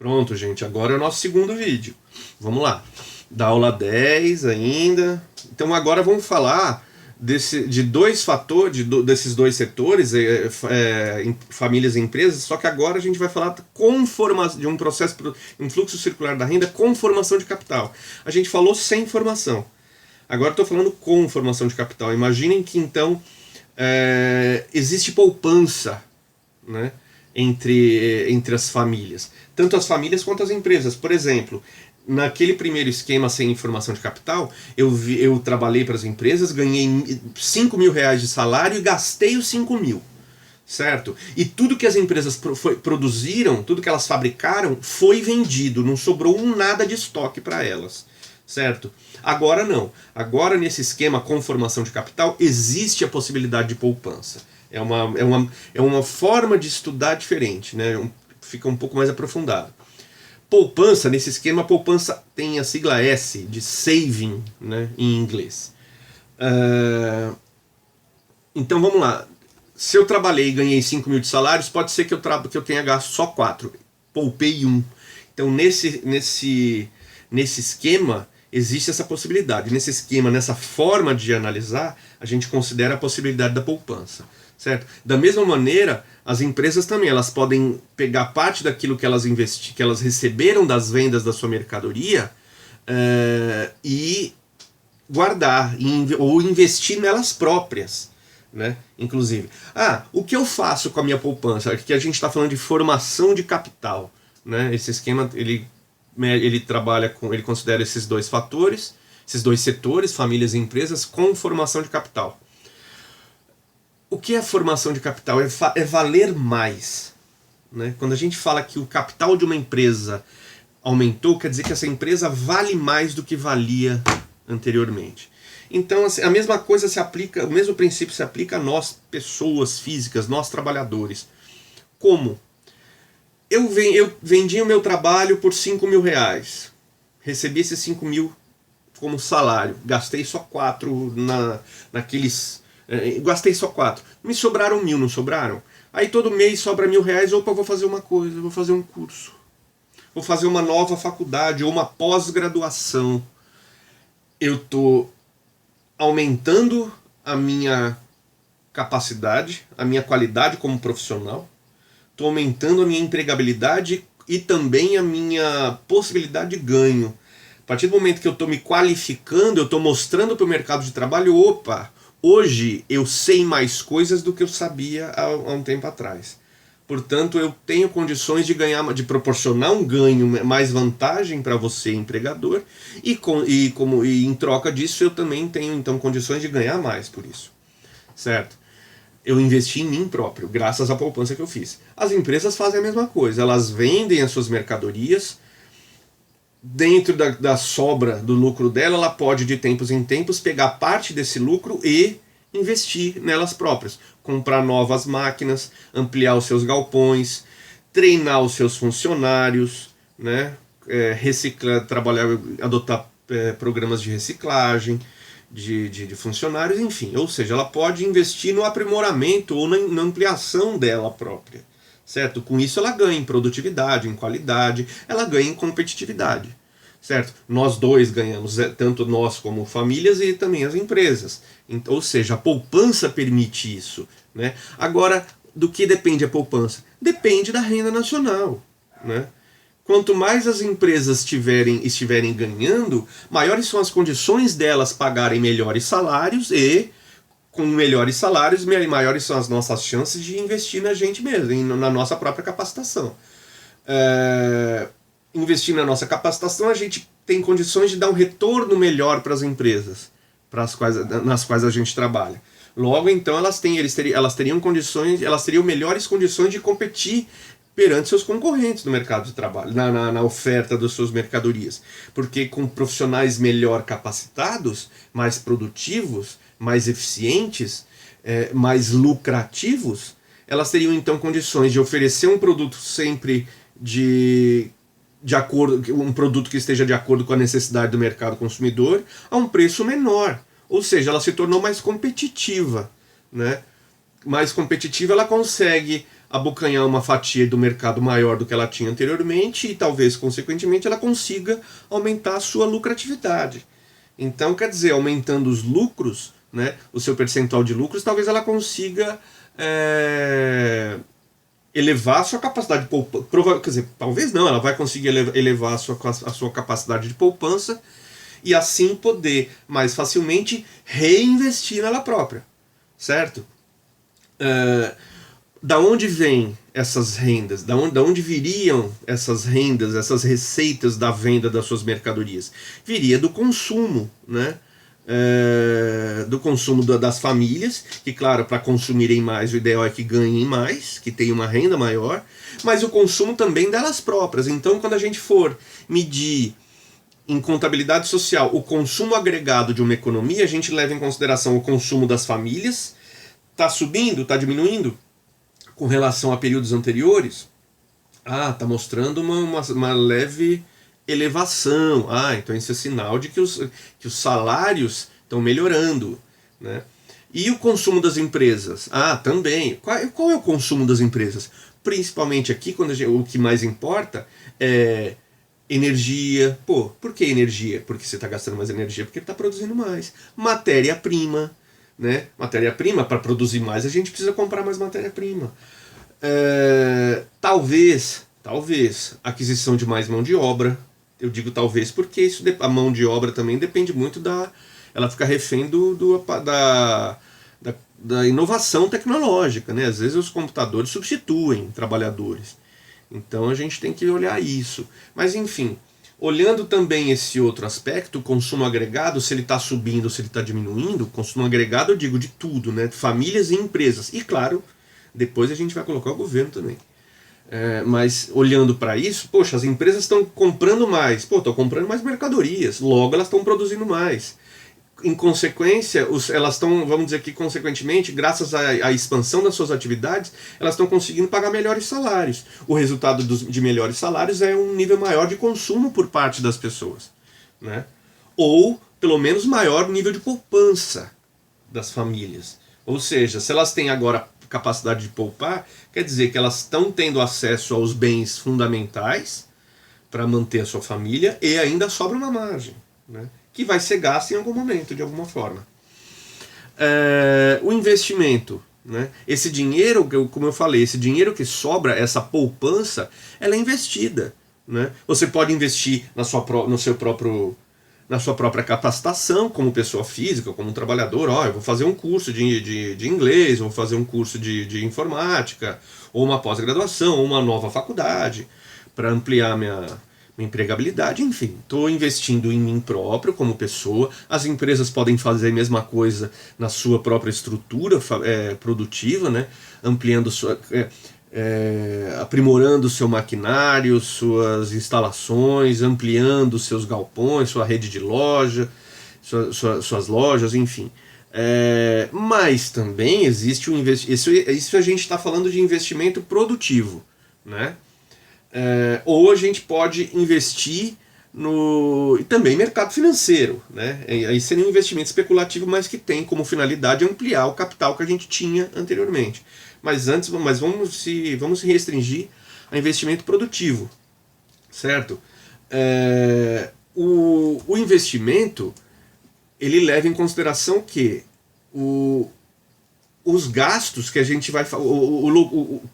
Pronto, gente, agora é o nosso segundo vídeo. Vamos lá. Da aula 10 ainda. Então agora vamos falar de dois fatores, desses dois setores, famílias e empresas, só que agora a gente vai falar de um processo, um fluxo circular da renda com formação de capital. A gente falou sem formação. Agora estou falando com formação de capital. Imaginem que então existe poupança, né, entre as famílias. Tanto as famílias quanto as empresas. Por exemplo, naquele primeiro esquema sem formação de capital, eu trabalhei para as empresas, ganhei 5 mil reais de salário e gastei os 5 mil. Certo? E tudo que as empresas produziram, tudo que elas fabricaram, foi vendido. Não sobrou nada de estoque para elas. Certo? Agora não. Agora nesse esquema com formação de capital, existe a possibilidade de poupança. É uma forma de estudar diferente, né? Fica um pouco mais aprofundado. Poupança, nesse esquema, poupança tem a sigla S, de saving, né, em inglês. Então vamos lá. Se eu trabalhei e ganhei 5 mil de salários, pode ser que eu tenha gasto só 4. Poupei 1. Então nesse esquema, existe essa possibilidade. Nesse esquema, nessa forma de analisar, a gente considera a possibilidade da poupança. Certo? Da mesma maneira, as empresas também elas podem pegar parte daquilo que elas receberam das vendas da sua mercadoria e guardar ou investir nelas próprias, né? Inclusive. O que eu faço com a minha poupança? Aqui a gente está falando de formação de capital, né? Esse esquema ele considera esses dois fatores, esses dois setores, famílias e empresas, com formação de capital. O que é formação de capital? É valer mais, né? Quando a gente fala que o capital de uma empresa aumentou, quer dizer que essa empresa vale mais do que valia anteriormente. Então assim, a mesma coisa se aplica, o mesmo princípio se aplica a nós, pessoas físicas, nós trabalhadores. Como? Eu vendi o meu trabalho por 5 mil reais. Recebi esses 5 mil como salário. Gastei só 4 naqueles... Gastei só 4. Me sobraram 1.000, não sobraram? Aí todo mês sobra 1.000 reais. Opa, vou fazer uma coisa, vou fazer um curso. Vou fazer uma nova faculdade ou uma pós-graduação. Eu estou aumentando a minha capacidade, a minha qualidade como profissional. Estou aumentando a minha empregabilidade e também a minha possibilidade de ganho. A partir do momento que eu estou me qualificando, eu estou mostrando para o mercado de trabalho, opa, hoje eu sei mais coisas do que eu sabia há um tempo atrás. Portanto, eu tenho condições de proporcionar um ganho, mais vantagem para você, empregador, e em troca disso eu também tenho então condições de ganhar mais por isso. Certo? Eu investi em mim próprio, graças à poupança que eu fiz. As empresas fazem a mesma coisa, elas vendem as suas mercadorias, dentro da sobra do lucro dela, ela pode de tempos em tempos pegar parte desse lucro e investir nelas próprias, comprar novas máquinas, ampliar os seus galpões, treinar os seus funcionários, né? Reciclar, adotar programas de reciclagem de funcionários, enfim. Ou seja, ela pode investir no aprimoramento ou na ampliação dela própria. Certo? Com isso ela ganha em produtividade, em qualidade, ela ganha em competitividade. Certo? Nós dois ganhamos, tanto nós como famílias e também as empresas. Ou seja, a poupança permite isso. Né? Agora, do que depende a poupança? Depende da renda nacional. Né? Quanto mais as empresas estiverem ganhando, maiores são as condições delas pagarem melhores salários e, com melhores salários, maiores são as nossas chances de investir na gente mesmo, na nossa própria capacitação. Investir na nossa capacitação, a gente tem condições de dar um retorno melhor para as empresas nas quais a gente trabalha. Logo, então, elas teriam melhores condições de competir perante seus concorrentes no mercado de trabalho, na oferta das suas mercadorias. Porque com profissionais melhor capacitados, mais produtivos, mais eficientes, mais lucrativos, elas teriam então condições de oferecer um produto sempre um produto que esteja de acordo com a necessidade do mercado consumidor a um preço menor. Ou seja, ela se tornou mais competitiva. Né? Mais competitiva, ela consegue abocanhar uma fatia do mercado maior do que ela tinha anteriormente e talvez, consequentemente, ela consiga aumentar a sua lucratividade. Então, quer dizer, aumentando os lucros, né, o seu percentual de lucros, talvez ela consiga elevar a sua capacidade de poupança. Quer dizer, talvez não, ela vai conseguir elevar a sua capacidade de poupança e assim poder mais facilmente reinvestir nela própria, certo? Da onde vêm essas rendas? Da onde viriam essas rendas, essas receitas da venda das suas mercadorias? Viria do consumo, né? Do consumo das famílias, que claro, para consumirem mais, o ideal é que ganhem mais, que tenham uma renda maior, mas o consumo também delas próprias. Então, quando a gente for medir em contabilidade social o consumo agregado de uma economia, a gente leva em consideração o consumo das famílias. Está subindo? Está diminuindo? Com relação a períodos anteriores? Está mostrando uma leve elevação. Então isso é sinal de que os salários estão melhorando, né? E o consumo das empresas? Também. Qual é o consumo das empresas? Principalmente aqui, o que mais importa é energia. Por que energia? Porque você está gastando mais energia, porque está produzindo mais. Matéria-prima. Né? Matéria-prima, para produzir mais, a gente precisa comprar mais matéria-prima. Talvez, aquisição de mais mão de obra. Eu digo talvez porque a mão de obra também depende muito ela fica refém da inovação tecnológica, né? Às vezes os computadores substituem trabalhadores. Então a gente tem que olhar isso. Mas enfim, olhando também esse outro aspecto, o consumo agregado, se ele está subindo, se ele está diminuindo, o consumo agregado eu digo de tudo, né? Famílias e empresas. E claro, depois a gente vai colocar o governo também. Mas olhando para isso, poxa, as empresas estão comprando mais. Estão comprando mais mercadorias, logo elas estão produzindo mais. Em consequência, elas estão, vamos dizer que consequentemente, graças à expansão das suas atividades, elas estão conseguindo pagar melhores salários. O resultado de melhores salários é um nível maior de consumo por parte das pessoas, né? Ou, pelo menos, maior nível de poupança das famílias. Ou seja, se elas têm agora capacidade de poupar, quer dizer que elas estão tendo acesso aos bens fundamentais para manter a sua família e ainda sobra uma margem, né? Que vai ser gasto em algum momento, de alguma forma. O investimento, né? Esse dinheiro, como eu falei, esse dinheiro que sobra, essa poupança, ela é investida, né? Você pode investir na sua própria capacitação como pessoa física, como um trabalhador. Eu vou fazer um curso de inglês, vou fazer um curso de informática, ou uma pós-graduação, ou uma nova faculdade, para ampliar minha empregabilidade. Enfim, estou investindo em mim próprio como pessoa. As empresas podem fazer a mesma coisa na sua própria estrutura produtiva, né? Ampliando aprimorando o seu maquinário, suas instalações, ampliando seus galpões, sua rede de loja, suas lojas, enfim. Mas também existe isso a gente está falando de investimento produtivo, né? Ou a gente pode investir e também mercado financeiro, né? Aí seria um investimento especulativo, mas que tem como finalidade ampliar o capital que a gente tinha anteriormente. Mas vamos se restringir a investimento produtivo, certo? O investimento, ele leva em consideração que os gastos que a gente vai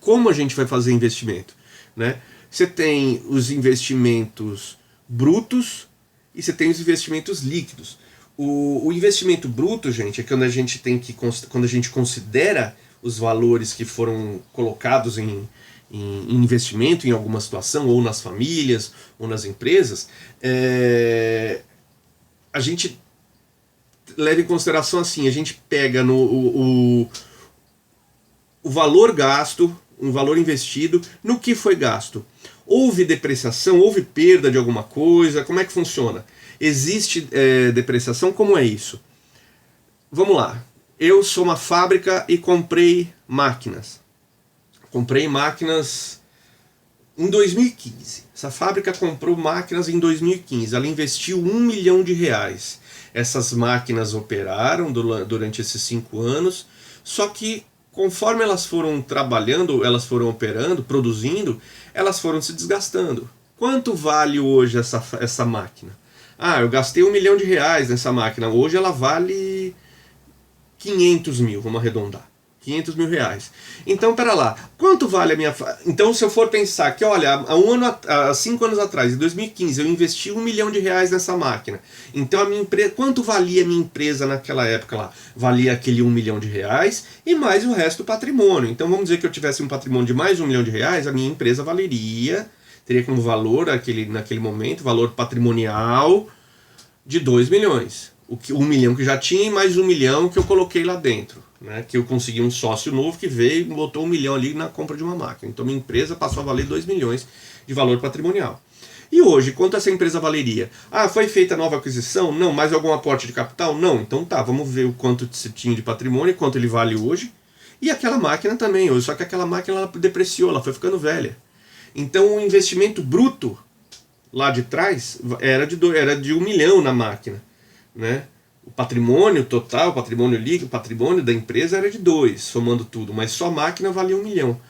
como a gente vai fazer investimento, né? Você tem os investimentos brutos e você tem os investimentos líquidos. O investimento bruto, gente, é quando a gente considera os valores que foram colocados em investimento em alguma situação, ou nas famílias, ou nas empresas, a gente leva em consideração assim, a gente pega o valor gasto, um valor investido, no que foi gasto. Houve depreciação, houve perda de alguma coisa, como é que funciona? Existe depreciação, como é isso? Vamos lá, eu sou uma fábrica e comprei máquinas. Comprei máquinas em 2015. Essa fábrica comprou máquinas em 2015, ela investiu R$1 milhão. Essas máquinas operaram durante esses 5 anos, só que conforme elas foram trabalhando, elas foram operando, produzindo, elas foram se desgastando. Quanto vale hoje essa máquina? Ah, eu gastei R$1 milhão nessa máquina. Hoje ela vale 500 mil, vamos arredondar. 500 mil reais. Então, pera lá, quanto vale a minha... Então, se eu for pensar que, olha, há 5 anos atrás, em 2015, eu investi R$1 milhão nessa máquina. Então, a minha empresa, quanto valia a minha empresa naquela época lá? Valia aquele R$1 milhão e mais o resto do patrimônio. Então, vamos dizer que eu tivesse um patrimônio de mais R$1 milhão, a minha empresa teria como valor, naquele momento, valor patrimonial de 2 milhões. O 1 milhão que já tinha e mais 1 milhão que eu coloquei lá dentro. Né, que eu consegui um sócio novo que veio e botou 1 milhão ali na compra de uma máquina. Então minha empresa passou a valer 2 milhões de valor patrimonial. E hoje, quanto essa empresa valeria? Ah, foi feita nova aquisição? Não. Mais algum aporte de capital? Não. Então tá, vamos ver o quanto você tinha de patrimônio e quanto ele vale hoje. E aquela máquina também hoje, só que aquela máquina ela depreciou, ela foi ficando velha. Então o investimento bruto lá de trás era de 1 milhão na máquina, né? O patrimônio total, o patrimônio líquido, o patrimônio da empresa era de 2, somando tudo, mas só a máquina valia 1 milhão.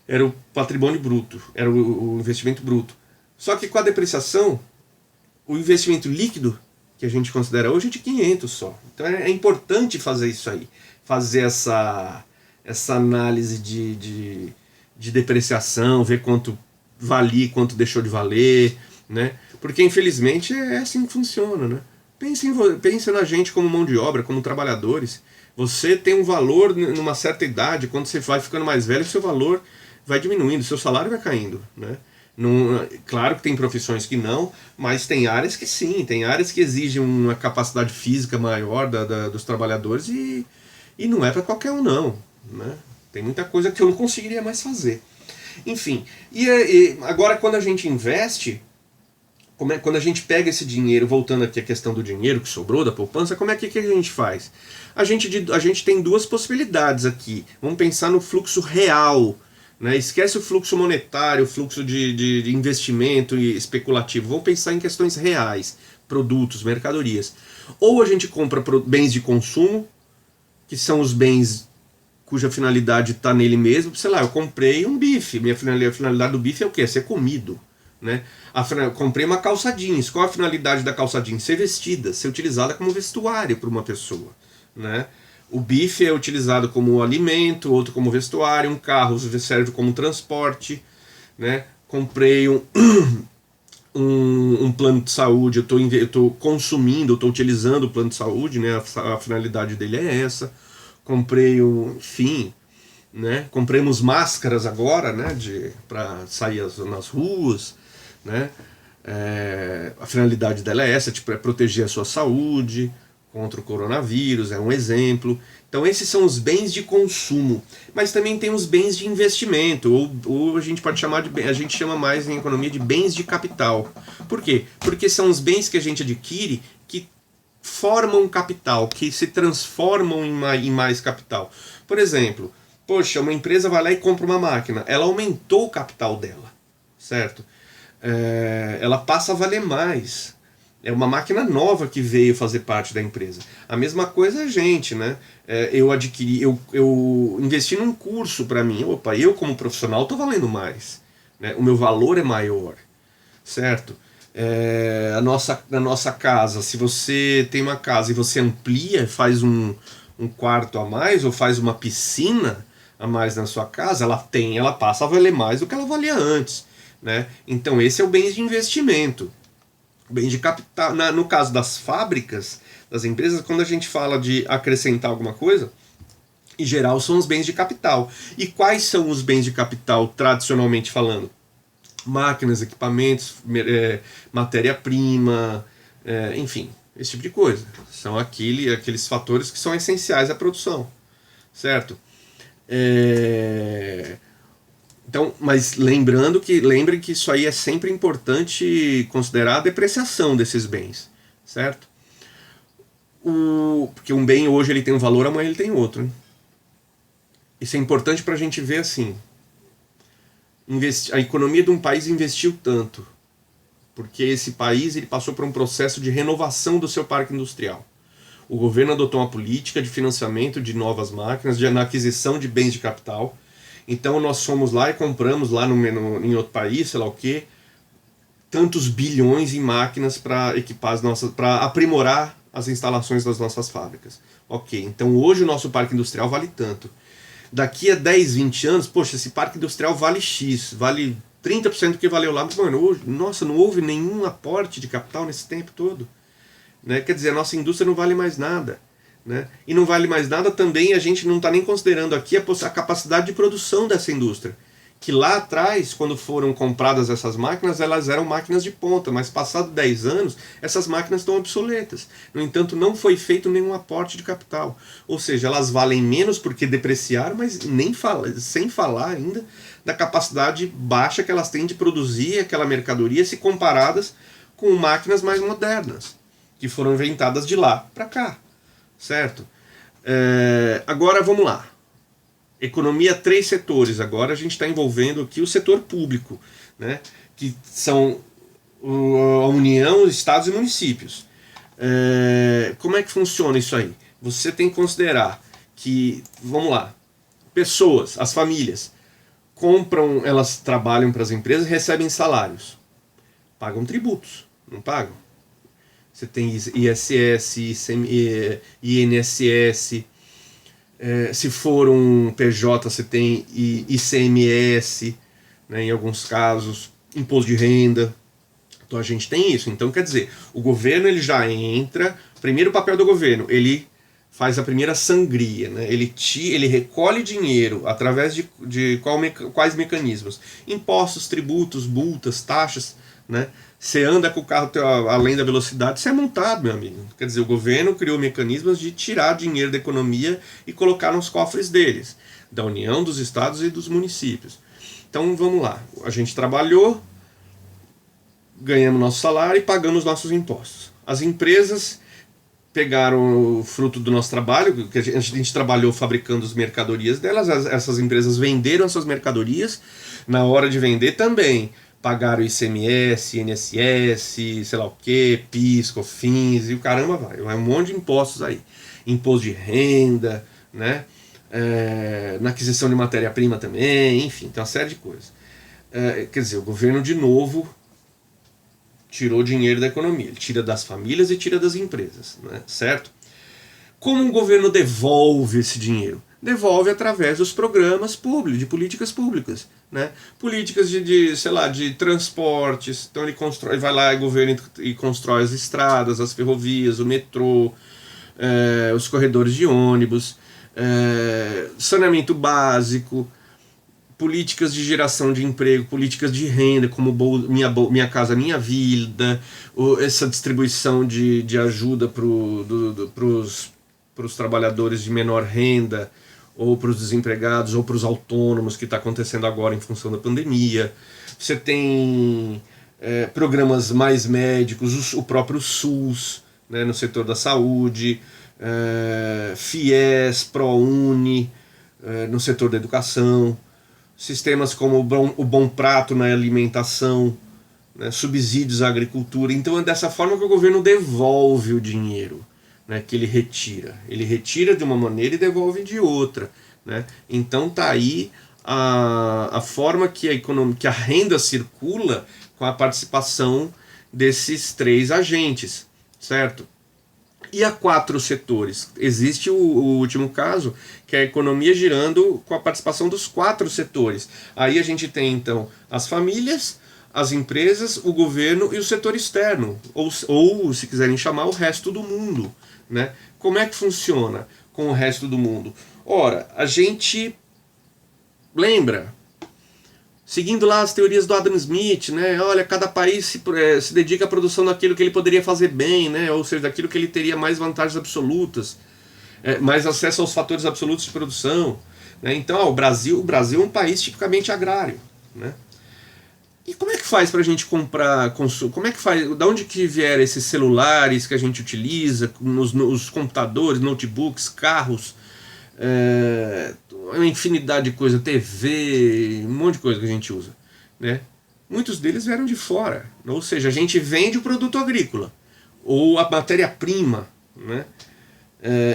Era o patrimônio bruto, era o investimento bruto. Só que com a depreciação, o investimento líquido, que a gente considera hoje, é de 500 só. Então é importante fazer isso aí, fazer essa análise de depreciação, ver quanto valia, quanto deixou de valer, né? Porque infelizmente é assim que funciona, né? Pense na gente como mão de obra, como trabalhadores. Você tem um valor numa certa idade, quando você vai ficando mais velho, seu valor vai diminuindo, seu salário vai caindo, né? Claro que tem profissões que não, mas tem áreas que sim, tem áreas que exigem uma capacidade física maior dos trabalhadores e não é para qualquer um não, né? Tem muita coisa que eu não conseguiria mais fazer. Enfim, e agora quando a gente investe... Quando a gente pega esse dinheiro, voltando aqui à questão do dinheiro que sobrou da poupança, como é que a gente faz? A gente tem duas possibilidades aqui. Vamos pensar no fluxo real, né? Esquece o fluxo monetário, o fluxo de investimento e especulativo. Vamos pensar em questões reais, produtos, mercadorias. Ou a gente compra bens de consumo, que são os bens cuja finalidade está nele mesmo. Sei lá, eu comprei um bife. A finalidade do bife é o quê? É ser comido. Né? Comprei uma calça jeans. Qual a finalidade da calça jeans? Ser vestida, ser utilizada como vestuário para uma pessoa, né? O bife é utilizado como alimento, outro como vestuário, um carro serve como transporte, né? Comprei um plano de saúde, eu estou consumindo, eu estou utilizando o plano de saúde, né? A finalidade dele é essa. Comprei enfim, né? Compramos máscaras agora, né? Para sair nas ruas, né? A finalidade dela é essa, tipo, é proteger a sua saúde contra o coronavírus, é um exemplo. Então esses são os bens de consumo, mas também tem os bens de investimento, ou a gente pode chamar a gente chama mais em economia de bens de capital. Por quê? Porque são os bens que a gente adquire que formam capital, que se transformam em mais capital. Por exemplo, poxa, uma empresa vai lá e compra uma máquina, ela aumentou o capital dela, certo? Ela passa a valer mais. É uma máquina nova que veio fazer parte da empresa. A mesma coisa a gente, né? Eu investi num curso para mim. Opa, eu como profissional estou valendo mais, né? O meu valor é maior, certo? A nossa casa, se você tem uma casa e você amplia, faz um quarto a mais ou faz uma piscina a mais na sua casa, ela passa a valer mais do que ela valia antes, né? Então esse é o bem de investimento, bem de capital. No caso das fábricas, das empresas, quando a gente fala de acrescentar alguma coisa, em geral são os bens de capital. E quais são os bens de capital tradicionalmente falando? Máquinas, equipamentos, matéria-prima, enfim, esse tipo de coisa. São aqueles fatores que são essenciais à produção, certo? Então, mas lembrem que isso aí é sempre importante considerar a depreciação desses bens, certo? Porque um bem hoje ele tem um valor, amanhã ele tem outro, hein? Isso é importante para a gente ver assim. A economia de um país investiu tanto, porque esse país ele passou por um processo de renovação do seu parque industrial. O governo adotou uma política de financiamento de novas máquinas, na aquisição de bens de capital. Então nós fomos lá e compramos lá em outro país, sei lá o quê, tantos bilhões em máquinas para equipar as nossas, para aprimorar as instalações das nossas fábricas. Ok, então hoje o nosso parque industrial vale tanto. Daqui a 10, 20 anos, poxa, esse parque industrial vale X, vale 30% do que valeu lá. Mas, mano, hoje, nossa, não houve nenhum aporte de capital nesse tempo todo. Né? Quer dizer, a nossa indústria não vale mais nada. Né? E não vale mais nada também, a gente não está nem considerando aqui a capacidade de produção dessa indústria. Que lá atrás, quando foram compradas essas máquinas, elas eram máquinas de ponta, mas passado 10 anos, essas máquinas estão obsoletas. No entanto, não foi feito nenhum aporte de capital. Ou seja, elas valem menos porque depreciaram, mas sem falar ainda da capacidade baixa que elas têm de produzir aquela mercadoria se comparadas com máquinas mais modernas, que foram inventadas de lá para cá. Certo? Agora vamos lá. Economia, 3 setores. Agora a gente está envolvendo aqui o setor público, né? Que são a União, os estados e municípios. Como é que funciona isso aí? Você tem que considerar que, vamos lá, pessoas, as famílias, compram, elas trabalham para as empresas, recebem salários, pagam tributos, não pagam? Você tem ISS, INSS, se for um PJ você tem ICMS, né, em alguns casos, imposto de renda. Então a gente tem isso. Então quer dizer, o governo ele já entra, primeiro papel do governo, ele faz a primeira sangria, né? Ele recolhe dinheiro através de quais mecanismos? Impostos, tributos, multas, taxas, né? Você anda com o carro além da velocidade, você é multado, meu amigo. Quer dizer, o governo criou mecanismos de tirar dinheiro da economia e colocar nos cofres deles, da União, dos estados e dos municípios. Então vamos lá, a gente trabalhou, ganhamos nosso salário e pagamos nossos impostos. As empresas pegaram o fruto do nosso trabalho, que a gente trabalhou fabricando as mercadorias delas, essas empresas venderam as suas mercadorias, na hora de vender também pagaram ICMS, INSS, sei lá o que, PIS, COFINS e o caramba vai um monte de impostos aí. Imposto de renda, né? Na aquisição de matéria-prima também, enfim, tem uma série de coisas. Quer dizer, o governo de novo tirou dinheiro da economia, ele tira das famílias e tira das empresas, né? Certo? Como o governo devolve esse dinheiro? Devolve através dos programas públicos, de políticas públicas, né? Políticas sei lá, de transportes. Então ele vai lá, o governo e constrói as estradas, as ferrovias, o metrô, os corredores de ônibus, saneamento básico, políticas de geração de emprego, políticas de renda, como Minha Casa Minha Vida, essa distribuição de ajuda para os trabalhadores de menor renda, ou para os desempregados, ou para os autônomos, que está acontecendo agora em função da pandemia. Você tem programas mais médicos, o próprio SUS, né, no setor da saúde, FIES, ProUni, no setor da educação, sistemas como o Bom Prato na alimentação, né, subsídios à agricultura. Então é dessa forma que o governo devolve o dinheiro, né, que ele retira. Ele retira de uma maneira e devolve de outra, né? Então tá aí a forma que a renda circula com a participação desses 3 agentes, certo? E há 4 setores. Existe o último caso, que é a economia girando com a participação dos 4 setores. Aí a gente tem então as famílias, as empresas, o governo e o setor externo, ou se quiserem chamar, o resto do mundo, né? Como é que funciona com o resto do mundo? Ora, a gente lembra, seguindo lá as teorias do Adam Smith, né? Olha, cada país se dedica à produção daquilo que ele poderia fazer bem, né? Ou seja, daquilo que ele teria mais vantagens absolutas, mais acesso aos fatores absolutos de produção, né? Então, o Brasil é um país tipicamente agrário, né? E como é que faz para a gente comprar, como é que faz, da onde que vieram esses celulares que a gente utiliza, os computadores, notebooks, carros, uma infinidade de coisa, TV, um monte de coisa que a gente usa, né? Muitos deles vieram de fora, ou seja, a gente vende o produto agrícola, ou a matéria-prima, né?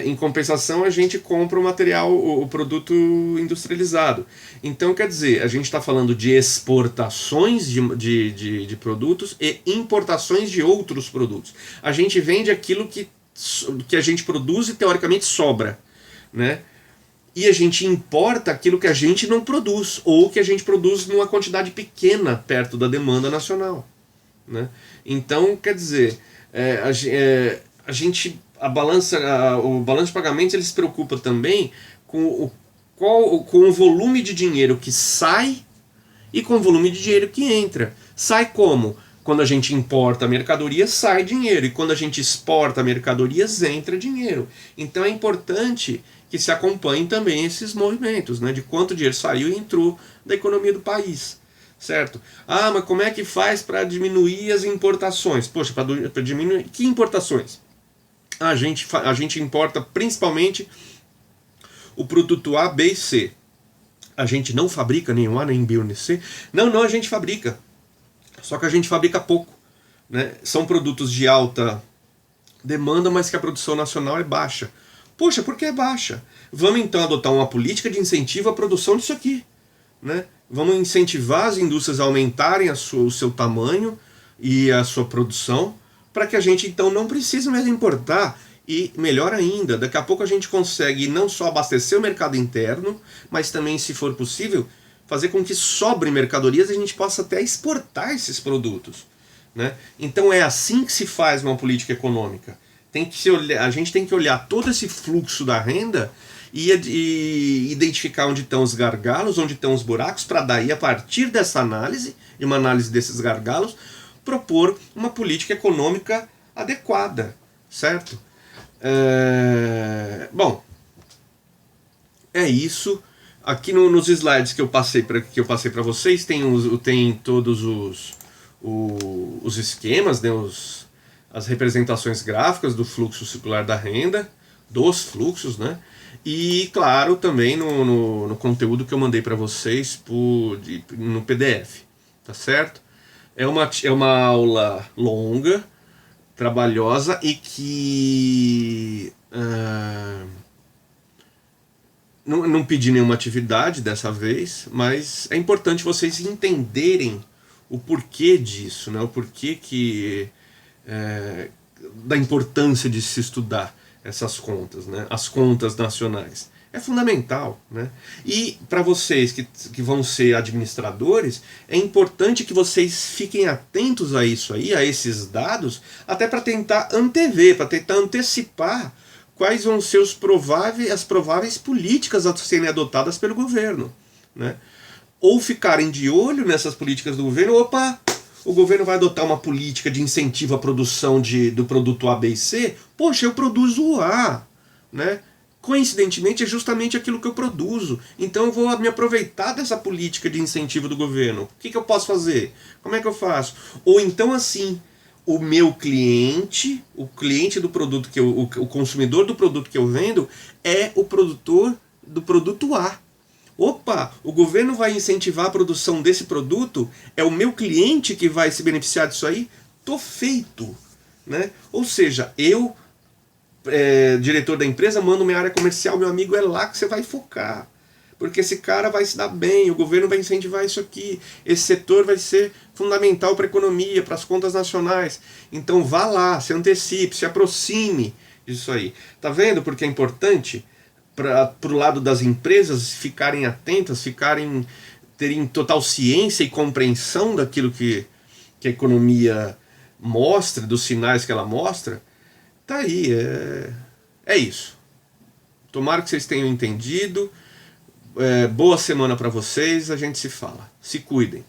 Em compensação, a gente compra o material, o produto industrializado. Então, quer dizer, a gente está falando de exportações de produtos e importações de outros produtos. A gente vende aquilo que a gente produz e teoricamente sobra, né? E a gente importa aquilo que a gente não produz, ou que a gente produz numa quantidade pequena perto da demanda nacional, né? Então, quer dizer, a gente, o balanço de pagamentos, ele se preocupa também com o volume de dinheiro que sai e com o volume de dinheiro que entra. Sai como? Quando a gente importa mercadorias, sai dinheiro, e quando a gente exporta mercadorias, entra dinheiro. Então é importante que se acompanhem também esses movimentos, né, de quanto dinheiro saiu e entrou da economia do país, certo? Ah, mas como é que faz para diminuir as importações? Poxa, para diminuir, que importações? A gente importa principalmente o produto A, B e C. A gente não fabrica nenhum A, nem B nem C. Não, a gente fabrica. Só que a gente fabrica pouco, né? São produtos de alta demanda, mas que a produção nacional é baixa. Poxa, por que é baixa? Vamos então adotar uma política de incentivo à produção disso aqui, né? Vamos incentivar as indústrias a aumentarem o seu tamanho e a sua produção, para que a gente então não precise mais importar. E melhor ainda, daqui a pouco a gente consegue não só abastecer o mercado interno, mas também, se for possível, fazer com que sobre mercadorias e a gente possa até exportar esses produtos, né? Então é assim que se faz uma política econômica. A gente tem que olhar todo esse fluxo da renda e identificar onde estão os gargalos, onde estão os buracos, para daí, a partir dessa análise, e uma análise desses gargalos, propor uma política econômica adequada, certo? Bom, é isso. Aqui nos slides que eu passei para vocês tem todos os esquemas, né, as representações gráficas do fluxo circular da renda, dos fluxos, né? E claro, também no conteúdo que eu mandei para vocês no PDF, tá certo? É uma aula longa, trabalhosa e que não pedi nenhuma atividade dessa vez, mas é importante vocês entenderem o porquê disso, né? O porquê da importância de se estudar essas contas, né? As contas nacionais. É fundamental, né? E para vocês que vão ser administradores, é importante que vocês fiquem atentos a isso aí, a esses dados, até para tentar antever, para tentar antecipar quais vão ser as prováveis políticas a serem adotadas pelo governo, né? Ou ficarem de olho nessas políticas do governo. Opa, o governo vai adotar uma política de incentivo à produção do produto A, B e C. Poxa, eu produzo o A, né? Coincidentemente é justamente aquilo que eu produzo. Então eu vou me aproveitar dessa política de incentivo do governo. O que eu posso fazer? Como é que eu faço? Ou então assim, o meu cliente, o cliente do produto o consumidor do produto que eu vendo é o produtor do produto A. Opa, o governo vai incentivar a produção desse produto, é o meu cliente que vai se beneficiar disso aí? Tô feito, né? Ou seja, eu, diretor da empresa, mando minha área comercial, meu amigo, é lá que você vai focar. Porque esse cara vai se dar bem, o governo vai incentivar isso aqui, esse setor vai ser fundamental para a economia, para as contas nacionais. Então vá lá, se antecipe, se aproxime disso aí. Tá vendo porque é importante para o lado das empresas ficarem atentas, terem total ciência e compreensão daquilo que a economia mostra, dos sinais que ela mostra? Tá aí, é isso. Tomara que vocês tenham entendido. Boa semana para vocês, a gente se fala. Se cuidem.